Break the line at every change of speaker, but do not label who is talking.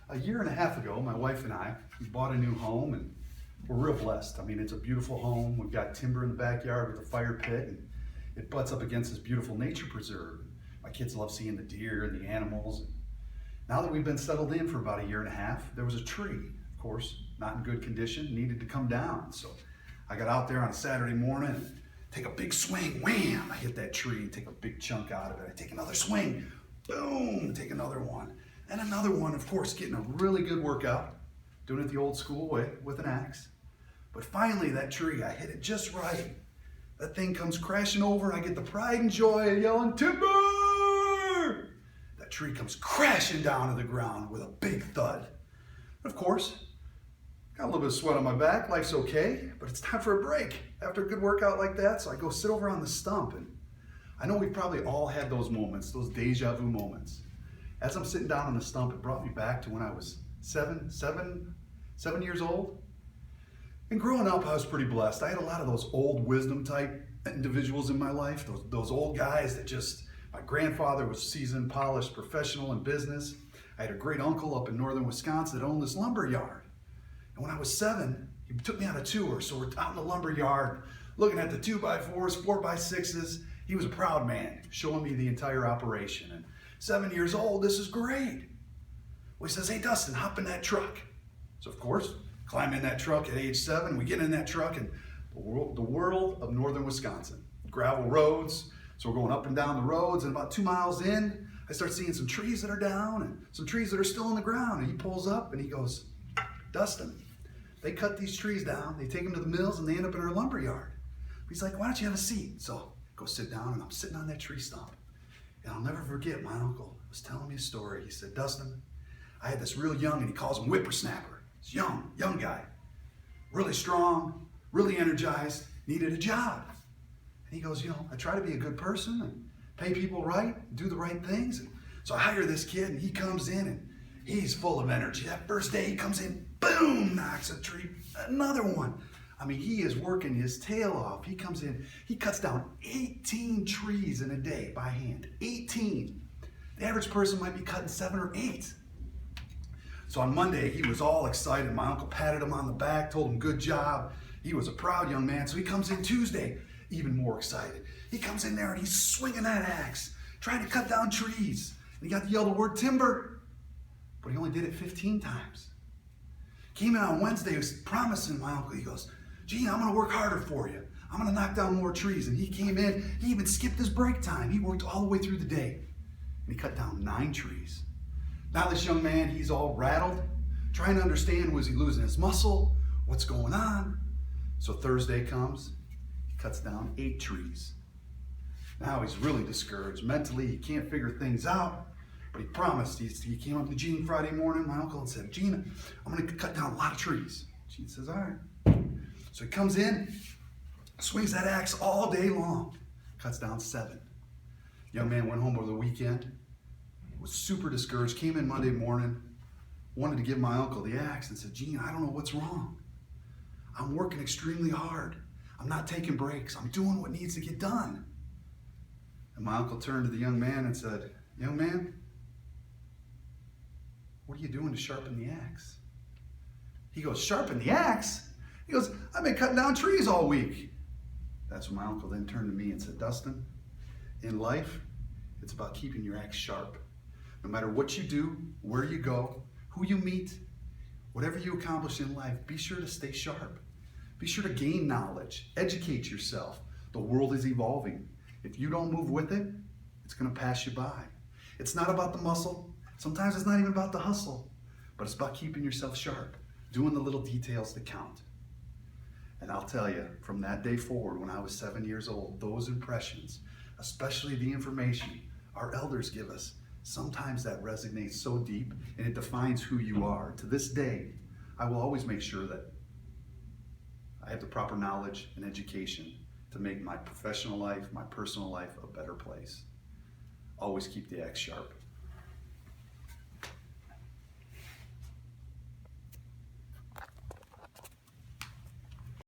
A year and a half ago, my wife and I, we bought a new home, and we're real blessed. I mean, it's a beautiful home. We've got timber in the backyard with a fire pit, and it butts up against this beautiful nature preserve. My kids love seeing the deer and the animals. Now that we've been settled in for about a year and a half, there was a tree, of course, not in good condition, needed to come down. So I got out there on a Saturday morning and take a big swing, wham, I hit that tree, take a big chunk out of it. I take another swing, boom, take another one. And another one, of course, getting a really good workout, doing it the old school way with an axe. But finally, that tree, I hit it just right. That thing comes crashing over, I get the pride and joy of yelling, timber! That tree comes crashing down to the ground with a big thud. Of course, got a little bit of sweat on my back, life's okay, but it's time for a break after a good workout like that, so I go sit over on the stump. And I know we've probably all had those moments, those deja vu moments. As I'm sitting down on the stump, it brought me back to when I was seven years old. And growing up, I was pretty blessed. I had a lot of those old wisdom type individuals in my life, those old guys that just, my grandfather was seasoned, polished, professional in business. I had a great uncle up in northern Wisconsin that owned this lumber yard. And when I was 7, he took me on a tour. So we're out in the lumber yard, looking at the 2x4s, 4x6s. He was a proud man, showing me the entire operation. And 7 years old, this is great. Well, he says, hey, Dustin, hop in that truck. So of course, climb in that truck at age 7. We get in that truck, and the world of northern Wisconsin. Gravel roads, so we're going up and down the roads, and about 2 miles in, I start seeing some trees that are down and some trees that are still in the ground. And he pulls up and he goes, Dustin, they cut these trees down, they take them to the mills, and they end up in our lumber yard. He's like, why don't you have a seat? So I go sit down, and I'm sitting on that tree stump. And I'll never forget, my uncle was telling me a story. He said, Dustin, I had this real young, and he calls him whippersnapper. This young guy, really strong, really energized, needed a job. And he goes, I try to be a good person and pay people right, do the right things. And so I hire this kid, and he comes in, and he's full of energy. That first day he comes in, boom, knocks a tree, another one. I mean, he is working his tail off. He comes in, he cuts down 18 trees in a day by hand, 18. The average person might be cutting 7 or 8. So on Monday, he was all excited. My uncle patted him on the back, told him good job. He was a proud young man. So he comes in Tuesday, even more excited. He comes in there and he's swinging that axe, trying to cut down trees. And he got to yell the word timber, but he only did it 15 times. Came in on Wednesday, he was promising my uncle, he goes, Gene, I'm gonna work harder for you. I'm gonna knock down more trees. And he came in, he even skipped his break time. He worked all the way through the day. And he cut down 9 trees. Now this young man, he's all rattled, trying to understand, was he losing his muscle? What's going on? So Thursday comes, he cuts down 8 trees. Now he's really discouraged. Mentally, he can't figure things out. But he promised, he came up to Gene Friday morning, my uncle, and said, Gene, I'm gonna cut down a lot of trees. Gene says, all right. So he comes in, swings that axe all day long, cuts down 7. Young man went home over the weekend, was super discouraged, came in Monday morning, wanted to give my uncle the axe and said, Gene, I don't know what's wrong. I'm working extremely hard. I'm not taking breaks. I'm doing what needs to get done. And my uncle turned to the young man and said, young man, what are you doing to sharpen the axe? He goes, sharpen the axe? He goes, I've been cutting down trees all week. That's when my uncle then turned to me and said, Dustin, in life, it's about keeping your axe sharp. No matter what you do, where you go, who you meet, whatever you accomplish in life, be sure to stay sharp. Be sure to gain knowledge, educate yourself. The world is evolving. If you don't move with it, it's gonna pass you by. It's not about the muscle. Sometimes it's not even about the hustle, but it's about keeping yourself sharp, doing the little details that count. And I'll tell you, from that day forward, when I was 7 years old, those impressions, especially the information our elders give us, sometimes that resonates so deep and it defines who you are. To this day, I will always make sure that I have the proper knowledge and education to make my professional life, my personal life, a better place. Always keep the axe sharp.